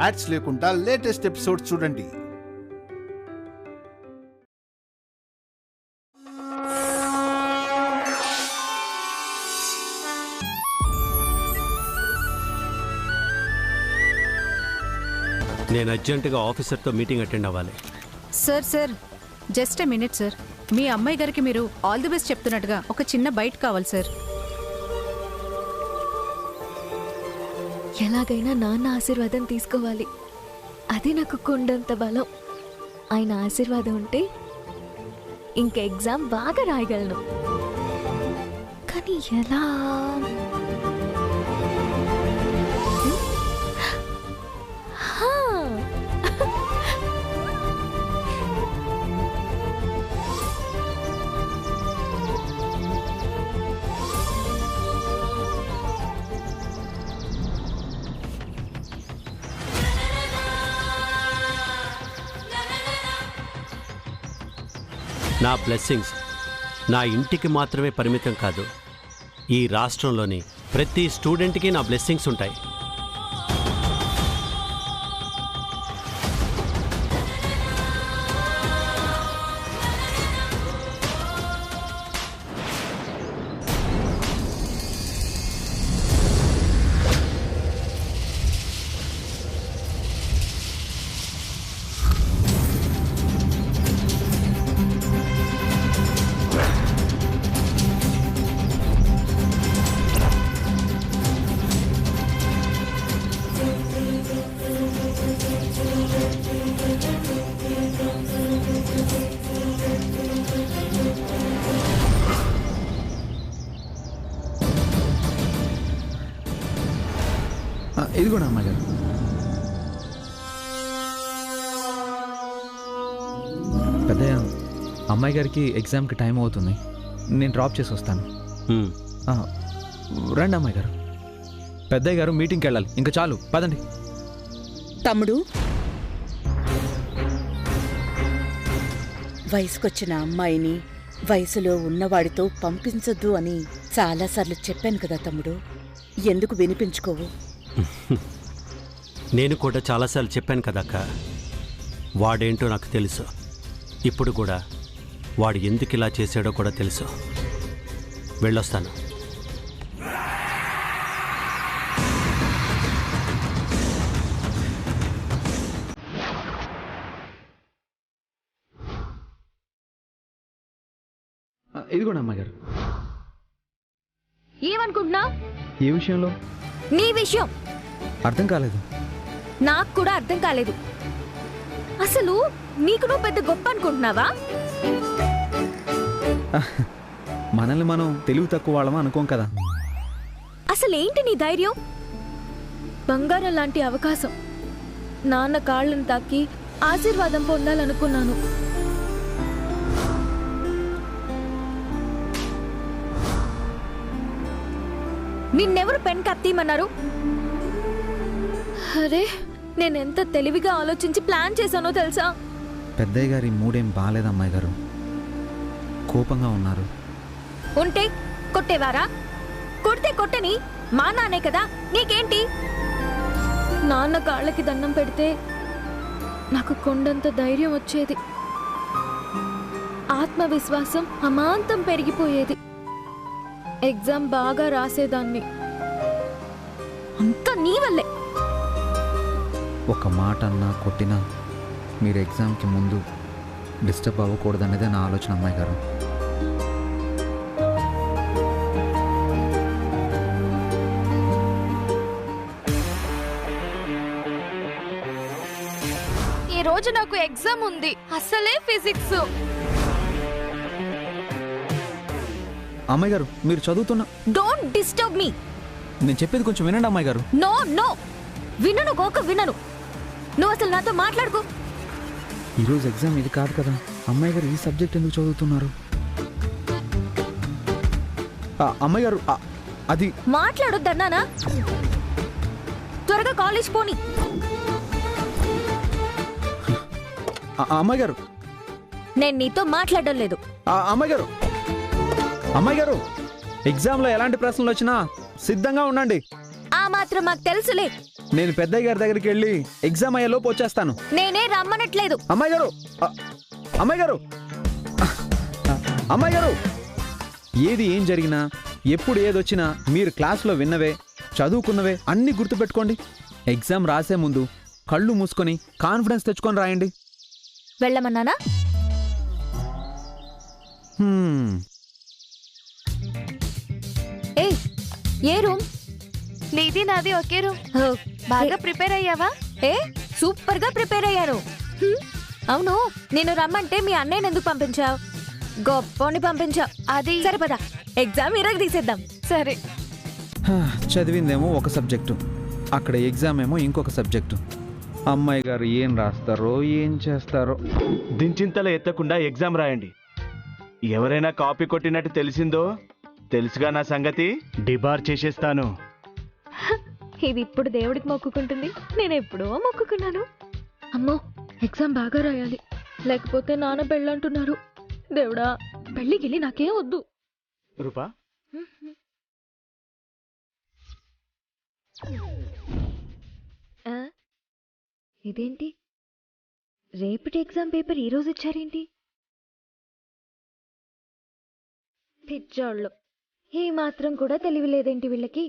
Ads లేకుండా latest episodes చూడండి. నేను అర్జెంటుగా ఆఫీసర్తో మీటింగ్ అటెండ్ అవ్వాలి. Sir just a minute sir. మీ అమ్మాయి గారికి మీరు ఆల్ ది బెస్ట్ చెప్తున్నట్టుగా ఒక చిన్న బైట్ కావాలి సార్. ఎలాగైనా నాన్న ఆశీర్వాదం తీసుకోవాలి. అది నాకు కొండంత బలం. ఆయన ఆశీర్వాదం ఉంటే ఇంక ఎగ్జామ్ బాగా రాయగలను. కానీ ఎలా? నా బ్లెస్సింగ్స్ నా ఇంటికి మాత్రమే పరిమితం కాదు, ఈ రాష్ట్రంలోని ప్రతి స్టూడెంట్కి నా బ్లెస్సింగ్స్ ఉంటాయి. ఇది కూడా అమ్మాయి గారు. పెద్దయ్య, అమ్మాయి గారికి ఎగ్జామ్కి టైం అవుతుంది, నేను డ్రాప్ చేసి వస్తాను. రండి అమ్మాయి గారు. పెద్దయ్య గారు మీటింగ్కి వెళ్ళాలి, ఇంకా చాలు, పదండి. తమ్ముడు, వయసుకొచ్చిన అమ్మాయిని వయసులో ఉన్నవాడితో పంపించొద్దు అని చాలాసార్లు చెప్పాను కదా తమ్ముడు, ఎందుకు వినిపించుకోవు? నేను కూడా చాలాసార్లు చెప్పాను కదక్క, వాడేంటో నాకు తెలుసు. ఇప్పుడు కూడా వాడు ఎందుకు ఇలా చేశాడో కూడా తెలుసు. వెళ్ళొస్తాను. ఇది కూడా అమ్మాయి గారు. ఏమనుకుంటున్నా? ఏ విషయంలో? నీ విషయం. అర్థం కాలేదు. నాకు కూడా అర్థం కాలేదు. అసలు నీకు నువ్వు పెద్ద గొప్ప అనుకుంటున్నావా? మనల్ని మనం తెలివి తక్కువ వాళ్ళమా అనుకోం కదా. అసలేంటి నీ ధైర్యం? బంగారం లాంటి అవకాశం, నాన్న కాళ్ళను తాకి ఆశీర్వాదం పొందాలనుకున్నాను. నిన్నెవరు పెన్ క్యాప్ తీయమన్నారు? అరే, నేనెంత తెలివిగా ఆలోచించి ప్లాన్ చేశానో తెలుసా? పెద్దయ్య గారి మూడేం బాలేదు అమ్మాయి గారు, కోపంగా ఉన్నారు. ఉంటే కొట్టేవారా? కొడితే కొట్టని, మా నాన్నే కదా, నీకేంటి? నాన్న కాళ్ళకి దండం పెడితే నాకు కొండంత ధైర్యం వచ్చేది, ఆత్మవిశ్వాసం అమాంతం పెరిగిపోయేది, ఎగ్జామ్ బాగా రాసేదాన్ని. అంతా నీ వల్లే. ఒక మాట అన్నా కొట్టినా మీరు ఎగ్జామ్కి ముందు డిస్టర్బ్ అవ్వకూడదనేదే నా ఆలోచన అమ్మాయి గారు. ఈ రోజు నాకు ఎగ్జామ్ ఉంది, అసలే ఫిజిక్స్. అమ్మాయి గారు, మీరు చదువుతున్నా. Don't disturb me. నేను చెప్పేది కొంచెం వినండి అమ్మాయి గారు. నో నో, వినను గోక వినను. నువ్వు అసలు నాతో మాట్లాడుకో. ఈరోజు ఎగ్జామ్ ఇది కాదు కదా. అమ్మాయి గారు ఈ సబ్జెక్ట్ ఎందుకు చదువుతున్నారు? అమ్మాయి గారు, అది మాట్లాడొద్దన్నానా? త్వరగా కాలేజ్ పోని. అమ్మాయి గారు, నేను నీతో మాట్లాడడం లేదు. అమ్మాయి గారు, అమ్మాయి గారు, ఎగ్జామ్లో ఎలాంటి ప్రశ్నలు వచ్చినా సిద్ధంగా ఉండండి. ఆ మాత్రం మాకు తెలుసులే. నేను పెద్దయ్య గారి దగ్గరికి వెళ్ళి ఎగ్జామ్ అయ్యేలోపు వచ్చేస్తాను. నేనే రమ్మనట్లేదు. అమ్మాయి గారు, అమ్మాయి గారు, అమ్మాయి గారు, ఏది ఏం జరిగినా ఎప్పుడు ఏదొచ్చినా మీరు క్లాస్లో విన్నవే చదువుకున్నవే అన్నీ గుర్తుపెట్టుకోండి. ఎగ్జామ్ రాసే ముందు కళ్ళు మూసుకొని కాన్ఫిడెన్స్ తెచ్చుకొని రాయండి. వెళ్ళమన్నానా? ఏ ఏ రూమ్? నీది నాది ఒకే రూమ్. బాగా ప్రిపేర్ అయ్యావా? సూపర్ గా ప్రిపేర్ అయ్యాను. అవును, నేను రమ్మంటే మీ అన్నయ్యని ఎందుకు పంపించావు? గొప్పని పంపించావు. అది సరిపదా, ఎగ్జామ్ ఇరగ తీసేద్దాం. సరే. చదివిందేమో ఒక సబ్జెక్టు, అక్కడ ఎగ్జామ్ ఏమో ఇంకొక సబ్జెక్టు. అమ్మాయి గారు ఏం రాస్తారో ఏం చేస్తారో. దించింతల ఎత్తకుండా ఎగ్జామ్ రాయండి. ఎవరైనా కాపీ కొట్టినట్టు తెలిసిందో తెలుసుగా నా సంగతి, డిబార్ చేసేస్తాను. ఇది ఇప్పుడు దేవుడికి మొక్కుకుంటుంది, నేను ఎప్పుడో మొక్కుకున్నాను. అమ్మో, ఎగ్జామ్ బాగా రాయాలి, లేకపోతే నాన్న పెళ్ళంటున్నారు. దేవుడా, పెళ్ళికెళ్ళి నాకేం వద్దు. రూపా, ఇదేంటి, రేపటి ఎగ్జామ్ పేపర్ ఈరోజు ఇచ్చారేంటి? పిచ్చోళ్ళు, ఏ మాత్రం కూడా తెలివిలేదేంటి వీళ్ళకి?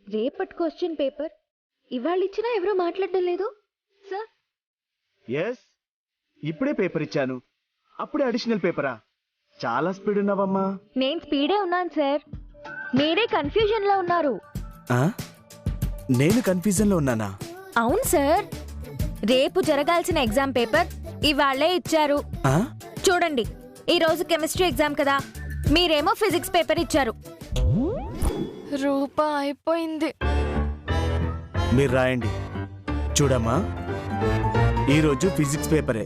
రేపటి క్వశ్చన్ పేపర్ ఇవాళ ఇచ్చినా ఎవరో మాట్లాడడం లేదు. సార్, ఎస్, ఇప్పుడే పేపర్ ఇచ్చాను, అప్పుడే అడిషనల్ పేపరా? చాలా స్పీడ్ ఉన్నావమ్మా. నేను స్పీడే ఉన్నాను సార్, మీరే కన్ఫ్యూజన్ లో ఉన్నారు. నేను కన్ఫ్యూజన్ లో ఉన్నానా? అవును సార్, రేపు జరగాల్సిన ఎగ్జామ్ పేపర్ ఇవాళ్లే ఇచ్చారు. చూడండి, ఈ రోజు కెమిస్ట్రీ ఎగ్జామ్ కదా, మీరేమో ఫిజిక్స్ పేపర్ ఇచ్చారు. రూపా అయిపోయింది. మీరు రాయండి. చూడమ్మా, ఈరోజు ఫిజిక్స్ పేపరే,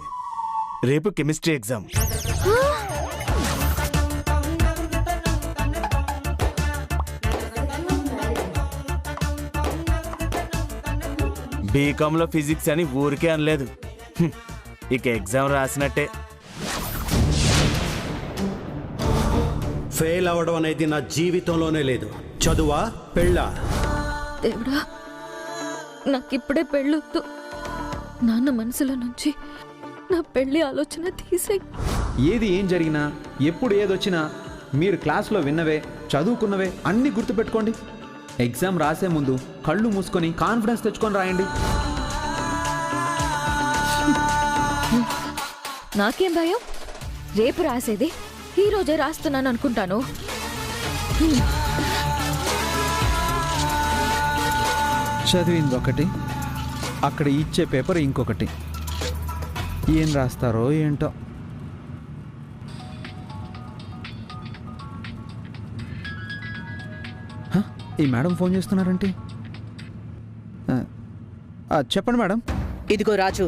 రేపు కెమిస్ట్రీ ఎగ్జామ్. బీకాంలో ఫిజిక్స్ అని ఊరికే అనలేదు, ఇక ఎగ్జామ్ రాసినట్టే. ఫెయిల్ అవ్వడం అనేది నా జీవితంలోనే లేదు. చదువా పెళ్ళా? దేవుడా, నాకిప్పుడే పెళ్ళొద్దు. నాన్న మనసులో నుంచి నా పెళ్లి ఆలోచన తీసేయ్. ఏది ఏం జరిగినా ఎప్పుడు ఏదొచ్చినా మీరు క్లాస్లో విన్నవే చదువుకున్నవే అన్నీ గుర్తుపెట్టుకోండి. ఎగ్జామ్ రాసే ముందు కళ్ళు మూసుకొని కాన్ఫిడెన్స్ తెచ్చుకొని రాయండి. నాకేం భయం, రేపు రాసేది ఈ రోజే రాస్తున్నాను అనుకుంటాను. చదివింది ఒకటి, అక్కడ ఇచ్చే పేపర్ ఇంకొకటి. ఏం రాస్తారో ఏంటో. ఈ మేడం ఫోన్ చేస్తున్నారంటే? చెప్పండి మేడం. ఇదిగో రాజు,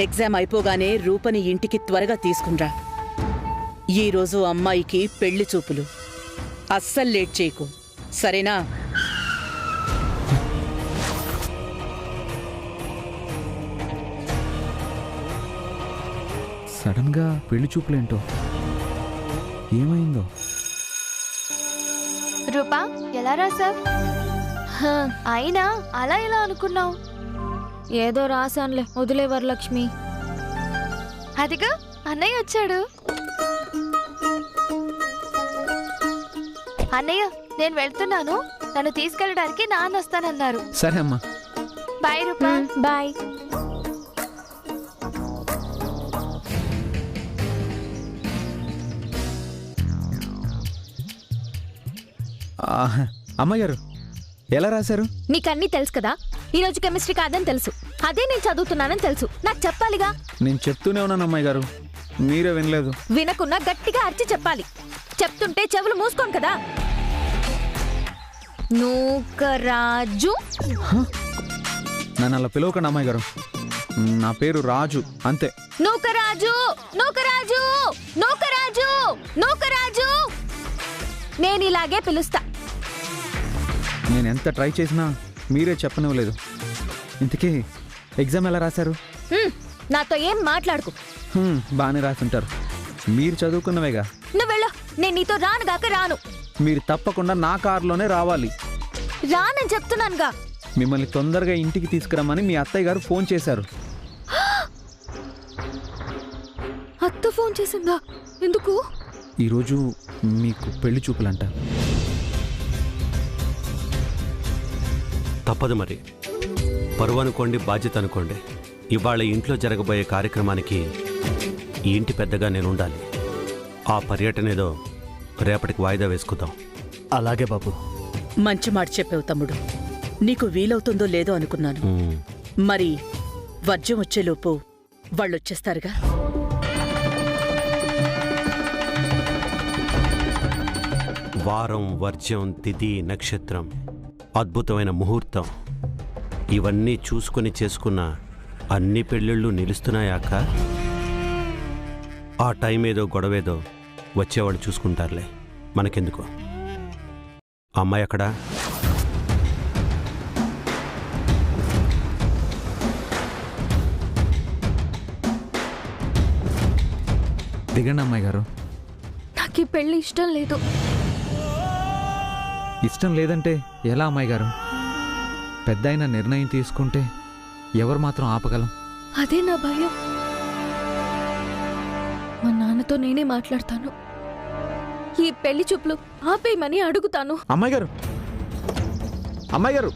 ఎగ్జామ్ అయిపోగానే రూపని ఇంటికి త్వరగా తీసుకునిరా. ఈరోజు అమ్మాయికి పెళ్లి చూపులు, అస్సలు లేట్ చేయకు, సరేనా? సడన్గా పెళ్లి చూపులేంటో, ఏమైందో? రూపా, ఎలా రాసావ్? అయినా అలా ఎలా అనుకున్నావు? ఏదో రాశానులే, వదిలే వరలక్ష్మి. అదిగా అన్నయ్య వచ్చాడు. అన్నయ్య, నేను వెళ్తున్నాను, నన్ను తీసుకెళ్ళడానికి నాన్న వస్తానన్నారు. సరే అమ్మా. బాయ్ రూపా. బాయ్. అమ్మగారు, ఎలా రాశారు? నీకన్నీ తెలుసు కదా, ఈరోజు కెమిస్ట్రీ కాదని తెలుసు, అదే నేను చదువుతున్నానని తెలుసు, నాకు చెప్పాలిగా. నేను చెప్తూనే ఉన్నాను అమ్మాయి గారు, మీరే వినలేదు. వినకున్నా గట్టిగా అరిచి చెప్పాలి. చెప్తుంటే చెవులు మూసుకోను కదా. నూకరాజు. నన్ను అలా పిలవకండి అమ్మాయి గారు, నా పేరు రాజు అంతే. నూకరాజు, నూకరాజు, నూకరాజు, నూకరాజు. నేను ఇలాగే పిలుస్తా. నేను ఎంత ట్రై చేసినా మీరే చెప్పనివ్వలేదు. ఇంతకీ ఎగ్జామ్ ఎలా రాశారు? నాతో ఏం మాట్లాడుకు. బాగానే రాసుంటారు, మీరు చదువుకున్నవేగా. నువ్వు వెళ్ళు, నేను నీతో రానుగాక రాను. మీరు తప్పకుండా నా కారులోనే రావాలి. రానని చెప్తున్నానుగా. మిమ్మల్ని తొందరగా ఇంటికి తీసుకురమ్మని మీ అత్తయ్య గారు ఫోన్ చేశారు. అత్త ఫోన్ చేసిందా? ఎందుకు? ఈరోజు మీకు పెళ్లి చూపులంట. తప్పదు మరి. పరువు అనుకోండి, బాధ్యత అనుకోండి. ఇవాళ ఇంట్లో జరగబోయే కార్యక్రమానికి ఈ ఇంటి పెద్దగా నేను ఉండాలి. ఆ పర్యటన ఏదో రేపటికి వాయిదా వేసుకుందాం. అలాగే బాబు. మంచి మాట చెప్పావు తమ్ముడు. నీకు వీలవుతుందో లేదో అనుకున్నాను. మరి వర్జ్యం వచ్చేలోపు వాళ్ళొచ్చేస్తారుగా. వారం, వర్జ్యం, తిథి, నక్షత్రం, అద్భుతమైన ముహూర్తం ఇవన్నీ చూసుకుని చేసుకున్న అన్ని పెళ్ళిళ్ళు నిలుస్తున్నాయాక ఆ టైం ఏదో గొడవేదో వచ్చేవాళ్ళు చూసుకుంటారులే, మనకెందుకు. అమ్మాయి అక్కడా? దిగండి అమ్మాయి గారు. నాకు ఈ పెళ్లి ఇష్టం లేదు. ఇష్టం లేదంటే ఎలా అమ్మాయి గారు? పెద్ద అయిన నిర్ణయం తీసుకుంటే ఎవరు మాత్రం ఆపగలం? అదే నా భయం. మా నాన్నతో నేనే మాట్లాడతాను. ఈ పెళ్లి చూపులు ఆపేయమని అడుగుతాను. అమ్మాయి గారు, అమ్మాయి గారు,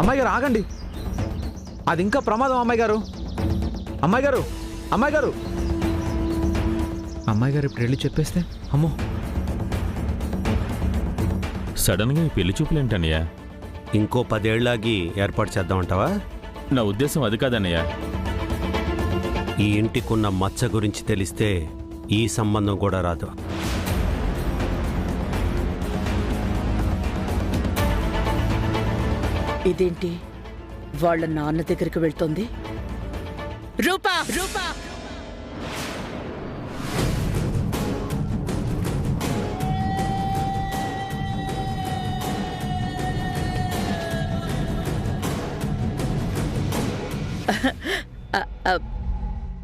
అమ్మాయి గారు ఆగండి. అది ఇంకా ప్రమాదం అమ్మాయి గారు. అమ్మాయి గారు, అమ్మాయి గారు, అమ్మాయి గారు ఇప్పుడు వెళ్ళి చెప్పేస్తే అమ్మో. సడన్గా ఈ పెళ్లి చూపులేంటన్నయ్యా? ఇంకో 10 ఏళ్ళకి ఏర్పాటు చేద్దామంటావా? నా ఉద్దేశం అది కాదన్నయ్యా. ఈ ఇంటికున్న మచ్చ గురించి తెలిస్తే ఈ సంబంధం కూడా రాదు. ఇదేంటి వాళ్ళ నాన్న దగ్గరికి వెళ్తోంది? రూపా, రూపా!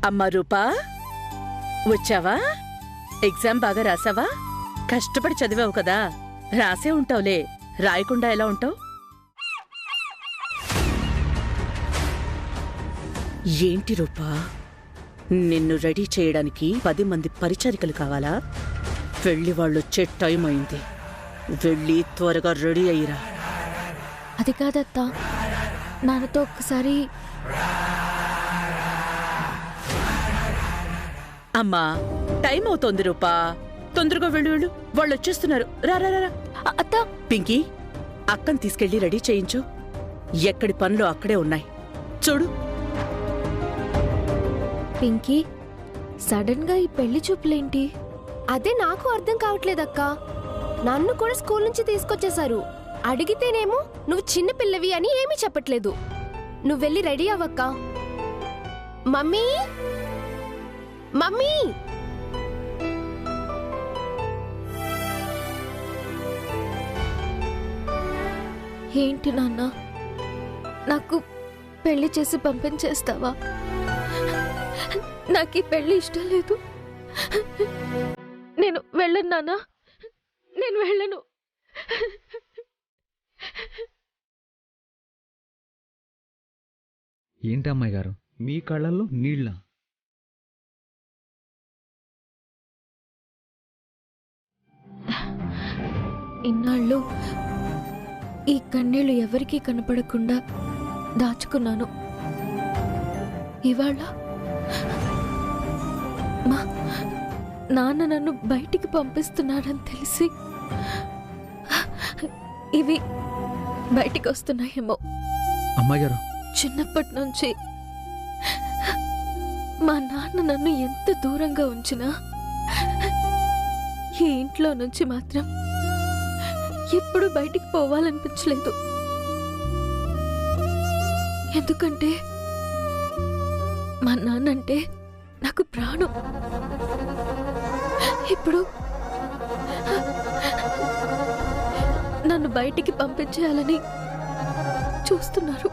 అమ్మా రూపా, వచ్చావా? ఎగ్జామ్ బాగా రాసావా? కష్టపడి చదివావు కదా, రాసే ఉంటావులే. రాయకుండా ఎలా ఉంటావు? ఏంటి రూపా, నిన్ను రెడీ చేయడానికి 10 మంది పరిచారికలు కావాలా? వెళ్ళి వాళ్ళొచ్చే టైం అయింది. వెళ్ళి త్వరగా రెడీ అయ్యిరా. అది కాదత్తా, నాన్నతో ఒక్కసారి. అమ్మా, టైం అవుతోంది రూపా, తొందరగా వెళ్ళు వెళ్ళు. వాళ్ళు వచ్చేస్తున్నారు. రా రా రా. అత్తా! పింకీ, అక్కని తీసుకెళ్లి రెడీ చేయించు. ఎక్కడి పనులు అక్కడే ఉన్నాయి చూడు. పింకీ, సడన్ గా ఈ పెళ్లి చూపులేంటి? అదే నాకు అర్థం కావట్లేదక్క. నన్ను కూడా స్కూల్ నుంచి తీసుకొచ్చేశారు. అడిగితేనేమో నువ్వు చిన్న పిల్లవి అని ఏమీ చెప్పట్లేదు. నువ్వు వెళ్ళి రెడీ అవ్వక్క. Mummy, mummy! ఏంటి నాన్న, నాకు పెళ్లి చేసి పంపించేస్తావా? నాకు ఈ పెళ్లి ఇష్టం లేదు. నేను వెళ్ళను నాన్న, నేను వెళ్ళను. ఏంటి అమ్మాయి గారు, మీ కళ్ళల్లో నీళ్ళ? ఇన్నాళ్ళు ఈ కన్నీళ్లు ఎవరికీ కనపడకుండా దాచుకున్నాను. ఇవాళ మా నాన్న నన్ను బయటికి పంపిస్తున్నారని తెలిసి ఇవి బయటికి వస్తున్నాయేమో. అమ్మాయి గారు, చిన్నప్పటి నుంచి మా నాన్న నన్ను ఎంత దూరంగా ఉంచినా ఈ ఇంట్లో నుంచి మాత్రం ఎప్పుడు బయటికి పోవాలనిపించలేదు. ఎందుకంటే మా నాన్నంటే నాకు ప్రాణం. ఇప్పుడు నన్ను బయటికి పంపించేయాలని చూస్తున్నారు.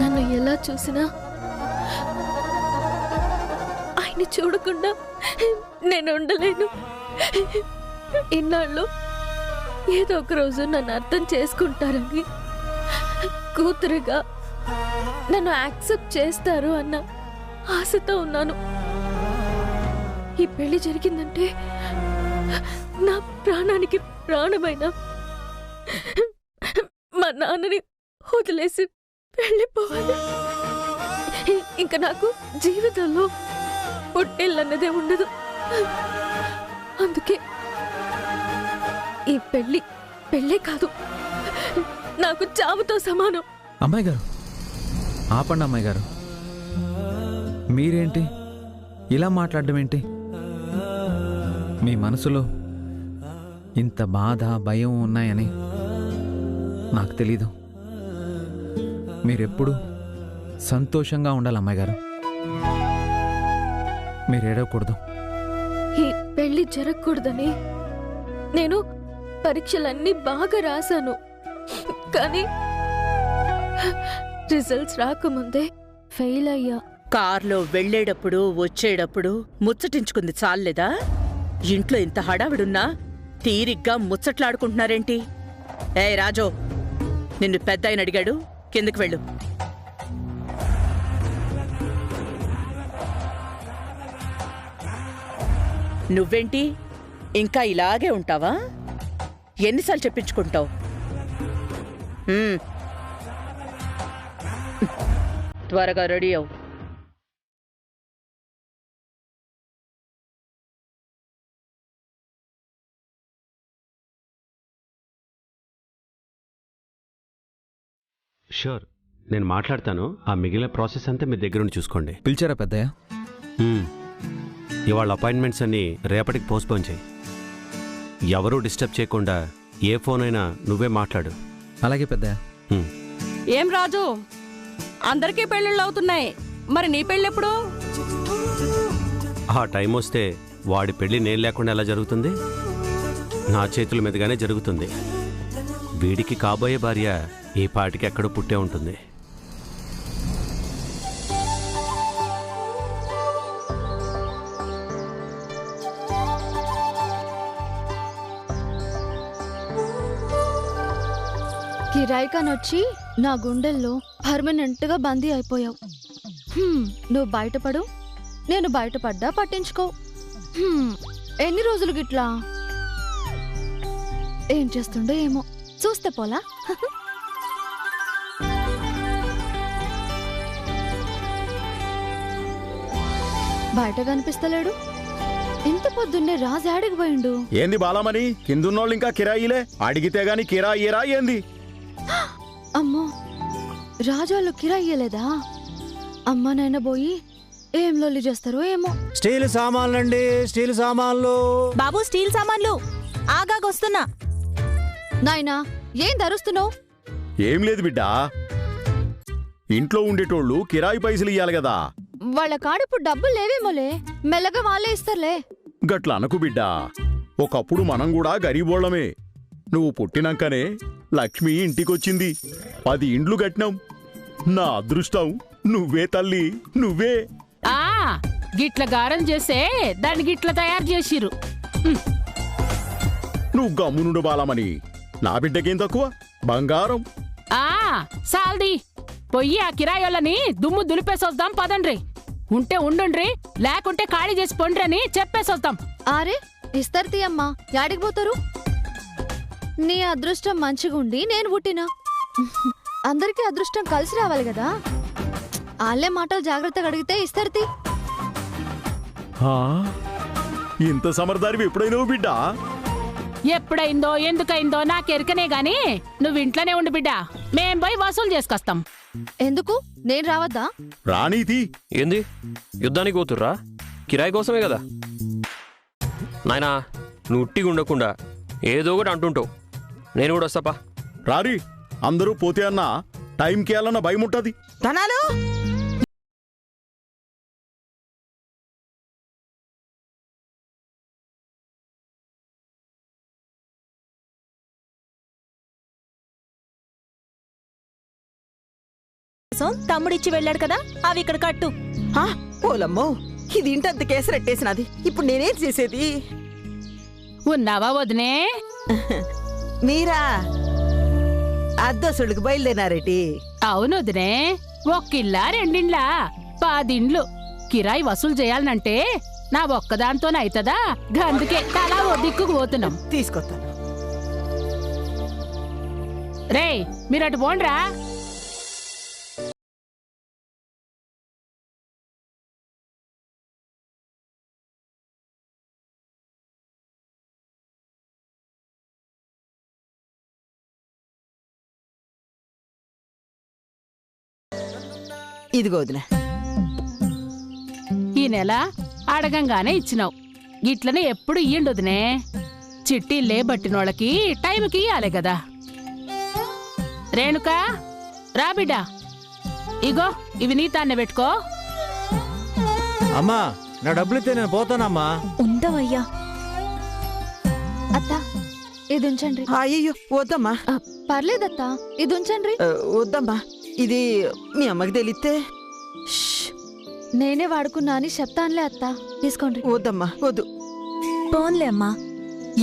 నన్ను ఎలా చూసినా ఆయన చూడకుండా నేను ఉండలేను. ఇన్నాళ్ళు ఏదో ఒక రోజు నన్ను అర్థం చేసుకుంటారని, కూతురుగా నన్ను యాక్సెప్ట్ చేస్తారు అన్న ఆశతో ఉన్నాను. ఈ పెళ్లి జరిగిందంటే నా ప్రాణానికి ప్రాణమైన మా నాన్నని వదిలేసి వెళ్ళిపోవాలి. ఇంకా నాకు జీవితంలో పుట్టిల్లన్నదే ఉండదు. అందుకే ఈ పెళ్ళే కాదు, నాకు చావుతో సమానం. అమ్మాయి గారు ఆపండి. అమ్మాయి గారు మీరేంటి ఇలా మాట్లాడడం ఏంటి? మీ మనసులో ఇంత బాధ భయం ఉన్నాయని నాకు తెలీదు. మీరెప్పుడు సంతోషంగా ఉండాలి అమ్మాయి గారు. మీరు ఏడవకూడదు. ఈ పెళ్లి జరగకూడదని నేను పరీక్షలన్నీ బాగా రాశాను. కానీ రిజల్ట్స్ రాకముందే ఫెయిల్ అయ్యా. కార్లో వెళ్లేటప్పుడు వచ్చేటప్పుడు ముచ్చటించుకుంది చాలేదా? ఇంట్లో ఇంత హడావిడున్నా తీరిగ్గా ముచ్చట్లాడుకుంటున్నారేంటి? ఏ రాజో, నిన్ను పెద్ద ఆయన అడిగాడు, కిందకి వెళ్ళు. నువ్వేంటి ఇంకా ఇలాగే ఉంటావా? ఎన్నిసార్లు చెప్పించుకుంటావు? త్వరగా రెడీ అవు. షూర్, నేను మాట్లాడతాను. ఆ మిగిలిన ప్రాసెస్ అంతా మీ దగ్గర ఉండి చూసుకోండి. పిలిచారా పెద్దయ్య? ఇవాళ అపాయింట్మెంట్స్ అన్నీ రేపటికి పోస్ట్పోన్ చేయి. ఎవరూ డిస్టర్బ్ చేయకుండా ఏ ఫోన్ అయినా నువ్వే మాట్లాడు. అలాగే పెద్దయ్య. ఏం రాజు, అందరికీ పెళ్ళిళ్ళు అవుతున్నాయి, మరి నీ పెళ్ళెప్పుడు? ఆ టైం వస్తే వాడి పెళ్ళి నేను లేకుండా ఎలా జరుగుతుంది? నా చేతుల మీదుగానే జరుగుతుంది. వీడికి కాబోయే భార్య ఈ పాటికి ఎక్కడో పుట్టే ఉంటుంది. కిరాయికానొచ్చి నా గుండెల్లో పర్మనెంట్ గా బందీ అయిపోయావు. నువ్వు బయటపడు, నేను బయటపడ్డా పట్టించుకో. ఎన్ని రోజులు గిట్లా ఏం చేస్తుండో ఏమో చూస్తే పోలా. బయట కనిపిస్తలేడు. ఇంత పొద్దున్నే రాజు ఆడికి పోయిండు. ఏంది బాలమని, కిందున్నోళ్ళు ఇంకా కిరాయిలే? అడిగితే గాని కిరాయిరా ఏంది? అమ్మో, రాజాళ్ళు కిరాయిలేదా? అమ్మానైనా పోయి ఏం లొల్లి చేస్తారో ఏమో. స్టీల్ సామాన్లండి, స్టీల్ సామాన్లు. బాబు, స్టీల్ సామాన్లు. ఆగాగొస్తున్నా. నాయనా, ఏం ధరుస్తున్నావు? ఏం లేదు బిడ్డా, ఇంట్లో ఉండేటోళ్ళు కిరాయి పైసలు ఇయ్యాలి కదా. వాళ్ళ కాడిప్పుడు డబ్బులు లేవేమోలే, మెల్లగా వాళ్ళే ఇస్తారులే. గట్ల అనకు బిడ్డా, ఒకప్పుడు మనం కూడా గరీబోళ్ళమే. నువ్వు పుట్టినాకనే లక్ష్మి ఇంటికొచ్చింది, 10 ఇండ్లు కట్టినాం. నా అదృష్టం నువ్వే తల్లి, నువ్వే. గిట్ల గారం చేసే దాన్ని గిట్ల తయారు చేసిరు. నువ్వు గమ్మునుండు బాలమని, నా బిడ్డకేం తక్కువ? బంగారం. సాల్ది పొయ్యి ఆ కిరాయోళ్ళని దుమ్ము దులిపేసొద్దాం పదండ్రి. ఉంటే ఉండుండ్రి, లేకుంటే ఖాళీ చేసి పొండ్రని చెప్పేసొద్దాం. అరే ఇస్తారు తీయమ్మా, యాడికి పోతారు? నీ అదృష్టం మంచిగుండి నేను పుట్టినా. అందరికీ అదృష్టం కలిసి రావాలి కదా. వాళ్ళే మాటలు జాగ్రత్తగా అడిగితే ఇస్తారు తీ. ఇంత సమర్థానివి ఎప్పుడైనావు బిడ్డా? ఎప్పుడైందో ఎందుకైందో నాకెరకనే గాని నువ్వు ఇంట్లోనే ఉండు బిడ్డా, మేం పోయి వసూలు చేసుకొస్తాం. ఎందుకు, నేను రావద్దా? రానీతి. ఏంది, యుద్ధానికి పోతుర్రా? కిరాయి కోసమే కదా నాయనా. నువ్వు ఉట్టిగా ఉండకుండా ఏదో ఒకటి అంటుంటావు. నేను కూడా వస్తాపా. రారి, అందరూ పోతే అన్నా టైంకి వెళ్ళన్న భయం ఉంటుంది. ధనాలు తమ్ముడిచ్చి వెళ్ళాడు కదా, అవి ఇక్కడ కట్టు. పోలమ్మో, ఇది ఇంటంత కేసరెట్టేసినది. ఇప్పుడు నేనేం చేసేది? ఉన్నావా వదినే? మీరా అద్దోసుడికి బయలుదేరారేటి? అవును వదినే, ఒక్కిల్లా రెండిండ్లా 10 ఇండ్లు కిరాయి వసూలు చేయాలనంటే నా ఒక్కదాంతోనైతదా? గందుకే తలా ఓ దిక్కుకు పోతున్నాం. తీసుకొస్తాను. రే మీరటు పోండ్రా. ఇదిగో వదినా. ఈ నెల అడగంగానే ఇచ్చినావు, గిట్లనే ఎప్పుడు ఇయ్యండొదినే. చిట్టీలే బట్టినోళ్ళకి టైంకి ఇయ్యాలి కదా. రేణుకా రా బిడ్డా, ఇగో ఇవి నీ తాన్నే పెట్టుకో. అమ్మా నా డబ్బులిస్తే నేను పోతానమ్మా. ఉండవయ్యా. అత్త ఇది ఉంచండి. అయ్యో వద్దమ్మా. పర్లేదత్తా ఇది ఉంచండి. వద్దమ్మా, ఇది మీ అమ్మకి తెలిస్తే. నేనే వాడుకున్నా అని చెప్తానులే అత్త, తీసుకోండి. వద్దమ్మా వద్దు. పోన్లే అమ్మా.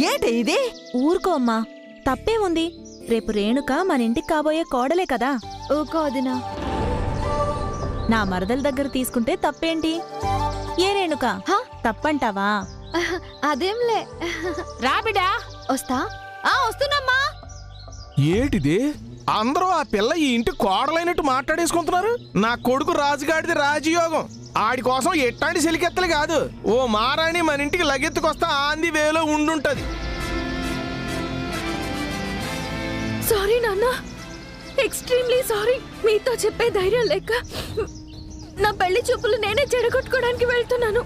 ఏంటి ఇది? ఊరుకో అమ్మా, తప్పేముంది? రేపు రేణుక మన ఇంటికి కాబోయే కోడలే కదా. ఊకో వదినా. నా మరదల దగ్గర తీసుకుంటే తప్పేంటి? ఏ రేణుక తప్పంటావా? అదేంలే. రా బిడ్డా. వస్తా. వస్తున్నామ్మా. ఏటిది? అందరూ ఆ పిల్ల ఈ ఇంటి కోడలైనట్టు మాట్లాడేసుకుంటున్నారు. నా కొడుకు రాజుగాడిది రాజయోగం. ఆడి కోసం ఎట్టాంటి సెలికెత్తలు కాదు, ఓ మారాణి మన ఇంటికి లగెత్తుకొస్తా ఆంది వేలో ఉండుంటది. సారీ నాన్న, ఎక్స్ట్రీమ్లీ సారీ. మీతో చెప్పే ధైర్యం లేక నా పెళ్లి చూపులు నేనే చెడగొట్టుకోవడానికి వెళ్తున్నాను.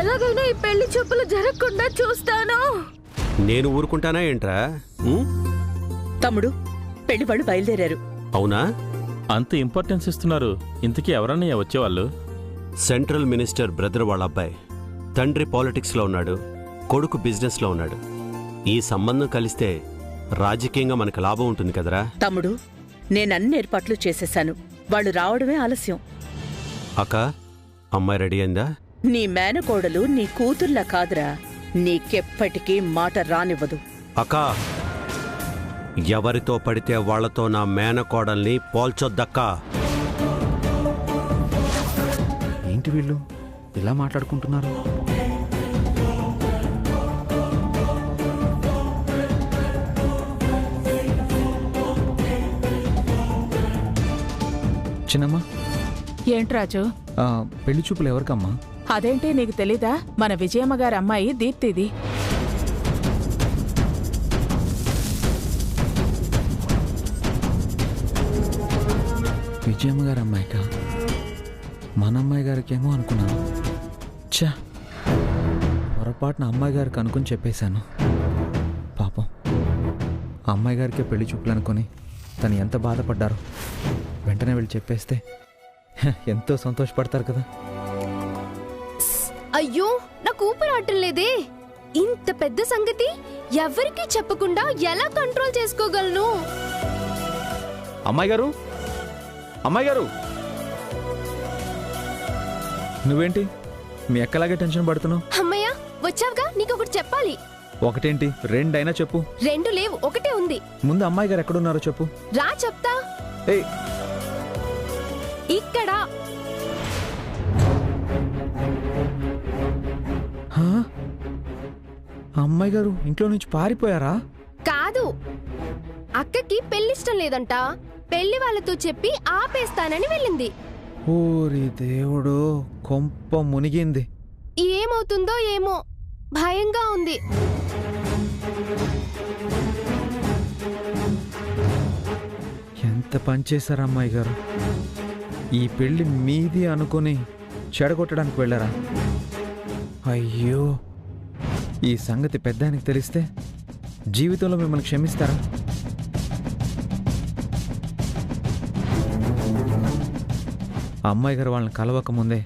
ఎలాగైనా ఈ పెళ్లి చూపులు జరగకుండా చూస్తాను. నేను ఊరుకుంటానా ఏంట్రా? తమ్ముడు, పెళ్లి వాళ్ళు బయలుదేరారు. అవునా? అంత ఇంపార్టెన్స్ ఇస్తున్నారు. ఇంతకీ ఎవరన్నయ్య వచ్చేవాళ్ళు? సెంట్రల్ మినిస్టర్ బ్రదర్ వాళ్ళ అబ్బాయి. తండ్రి పాలిటిక్స్లో ఉన్నాడు, కొడుకు బిజినెస్లో ఉన్నాడు. ఈ సంబంధం కలిస్తే రాజకీయంగా మనకు లాభం ఉంటుంది కదరా. తమ్ముడు, నేనన్ని ఏర్పాట్లు చేసేశాను. వాళ్ళు రావడమే ఆలస్యం. అక్క, అమ్మాయి రెడీ అయిందా? నీ మేనకోడలు నీ కూతుర్లా కాదురా, నీకెప్పటికీ మాట రానివ్వదు. అక్కా, ఎవరితో పడితే వాళ్లతో నా మేనకోడల్ని పోల్చొద్దక్కా. ఏంటి వీళ్ళు ఇలా మాట్లాడుకుంటున్నారు? చిన్నమ్మా. ఏంట్రాజు? పెళ్లి చూపులు ఎవరికమ్మా? అదేంటి నీకు తెలీదా? మన విజయమ్మ గారి అమ్మాయి దీప్తిది. విజయమ్మ గారి అమ్మాయికా? మన అమ్మాయి గారికేమో అనుకున్నాను. ఛా, పొరపాటున అమ్మాయి గారికి అనుకుని చెప్పేశాను. పాపం అమ్మాయి గారికే పెళ్లి చూపులు అనుకుని తను ఎంత బాధపడ్డారో. వెంటనే వెళ్ళి చెప్పేస్తే ఎంతో సంతోషపడతారు కదా. అయ్యో, నాకు ఊపిరాటం లేదే. ఇంత పెద్ద సంగతి ఎవరికీ చెప్పకుండా ఎలా కంట్రోల్ చేసుకోగలను? అమ్మాయి గారు, అమ్మాయి గారు, నువ్వేంటి మీ అక్కలాగే టెన్షన్ పడుతున్నావు? అమ్మయ్య, వచ్చావుగా, నీకొకటి చెప్పాలి. ఒకటేంటి, రెండైనా చెప్పు. రెండు లేవు, ఒకటే ఉంది. ముందు అమ్మాయి గారు ఎక్కడున్నారో చెప్పు. రా చెప్తా. ఇక్కడ. అమ్మాయి గారు ఇంట్లో నుంచి పారిపోయారా? కాదు, అక్కకి పెళ్లిష్టం లేదంట. పెళ్లి వాళ్ళతో చెప్పి ఆపేస్తానని వెళ్ళింది. ఓరి దేవుడు, కొంప మునిగింది. ఏమవుతుందో ఏమో, భయంగా ఉంది. ఎంత పనిచేశారు అమ్మాయి గారు. ఈ పెళ్లి మీది అనుకుని చెడగొట్టడానికి వెళ్ళారా? అయ్యో, ఈ సంగతి పెద్ద ఆయనకి తెలిస్తే జీవితంలో మిమ్మల్ని క్షమిస్తారా? అమ్మాయి గారు వాళ్ళని కలవక ముందే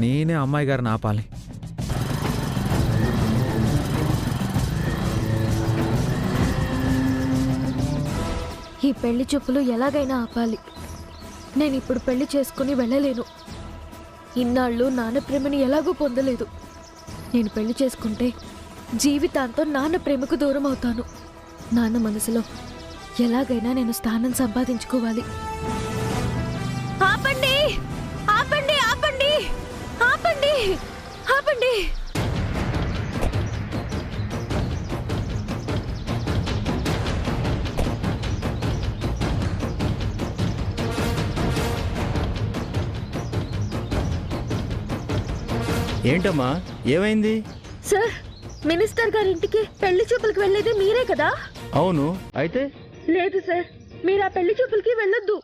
నేనే అమ్మాయి గారిని ఆపాలి. ఈ పెళ్లి చూపులు ఎలాగైనా ఆపాలి. నేను ఇప్పుడు పెళ్లి చేసుకుని వెళ్ళలేను. ఇన్నాళ్ళు నాన్న ప్రేమని ఎలాగూ పొందలేదు. నేను పెళ్లి చేసుకుంటే జీవితాంతం నాన్న ప్రేమకు దూరం అవుతాను. నాన్న మనసులో ఎలాగైనా నేను స్థానం సంపాదించుకోవాలి. ఆపండి ఆపండి ఆపండి ఆపండి ఆపండి. ఏంటమ్మా ఏమైంది? సార్, మినిస్టర్ గారింటికి పెళ్లి చూపులకు వెళ్ళేది మీరే కదా? అవును, అయితే లేదు సార్, మీరు ఆ పెళ్లి చూపులకి వెళ్ళొద్దు.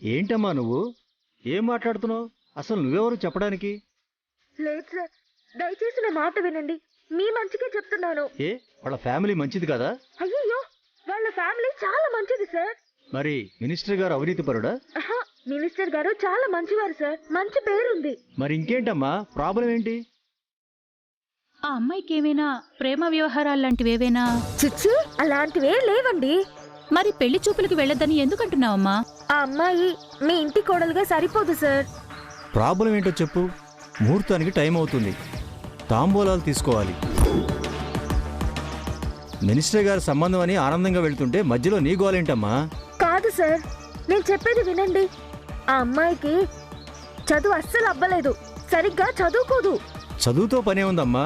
ఏంటమ్మా నువ్వు ఏం మాట్లాడుతున్నావు? అసలు నువ్వెవరు చెప్పడానికి? లేదు సార్, దయచేసి నా మాట వినండి. మీ మంచికే చెప్తున్నాను. ఏ వాళ్ళ ఫ్యామిలీ మంచిది కదా? అయ్యో, వాళ్ళ ఫ్యామిలీ చాలా మంచిది సార్. మరి మినిస్టర్ గారు అవినీతి పరుడా? మినిస్టర్ గారు చాలా మంచివారు సార్, మంచి పేరుంది. మరి ఇంకేంటమ్మా ప్రాబ్లం ఏంటి? ఆ అమ్మాయికి ఏమైనా ప్రేమ వ్యవహారాలు లాంటివేవైనా? చిచ్చు, అలాంటివే లేవండి. మరి పెళ్లి చూపులకు వెళ్ళొద్దని ఎందుకంటున్నావమ్మా? ఆ అమ్మాయి మీ ఇంటి కోడలుగా సరిపోదు సార్. ప్రాబ్లం ఏంటో చెప్పు. ముహూర్తానికి టైం అవుతుంది, తాంబూలాలు తీసుకోవాలి. మినిస్టర్ గారి సంబంధం అని ఆనందంగా వెళ్తుంటే మధ్యలో నీ గోలేంటమ్మా? కాదు సార్, నేను చెప్పేది వినండి. ఆ అమ్మాయికి చదువు అస్సలు అవ్వలేదు, సరిగ్గా చదువుకోదు. చదువుతో పనే ఉందమ్మా,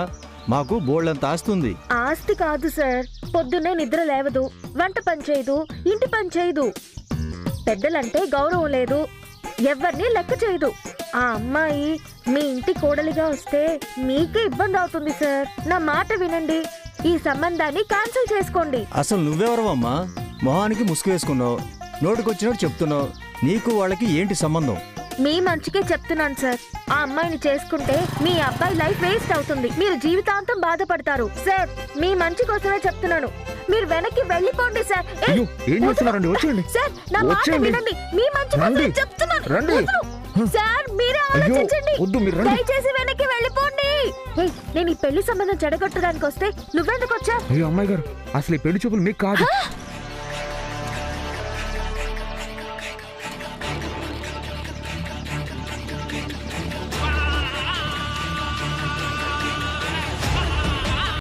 మాకు బోళ్ళంత ఆస్తుంది. ఆస్తి కాదు సార్, పొద్దున్నే నిద్ర లేవదు, వంట పని చేయదు, ఇంటి పని చేయదు, పెద్దలంటే గౌరవం లేదు, ఎవరిని లెక్క చేయదు. ఆ అమ్మాయి మీ ఇంటి కోడలిగా వస్తే మీకే ఇబ్బంది అవుతుంది సార్. నా మాట వినండి, ఈ సంబంధాన్ని క్యాన్సిల్ చేసుకోండి. అసలు నువ్వెవరవమ్మా? మొహానికి ముసుగు వేసుకున్నావు, నోటికొచ్చినట్టు చెప్తున్నావు. నీకు వాళ్ళకి ఏంటి సంబంధం? మీ మంచికే చెప్తున్నాను సార్. ఆ అమ్మాయిని చేసుకుంటే మీ అబ్బాయి లైఫ్ వేస్ట్ అవుతుంది, మీరు జీవితాంతం బాధపడతారు సార్. మీ మంచి కోసమే చెప్తున్నాను, మీరు వెనక్కి వెళ్ళిపోండి సార్. ఏం చేస్తున్నారండి? వచ్చేయండి సార్, నా మాట వినండి, మీ మంచి కోసమే చెప్తున్నాను. వదలు. సార్, మీరే ఆలోచించండి, దయచేసి వెనక్కి వెళ్ళిపోండి. నేను ఈ పెళ్లి సంబంధం చెడగొట్టడానికి వస్తే నువ్వెందుకు వచ్చా? అయ్యో అమ్మాయి గారు, అసలు ఈ పెళ్లి చూపులు మీకు కాదు.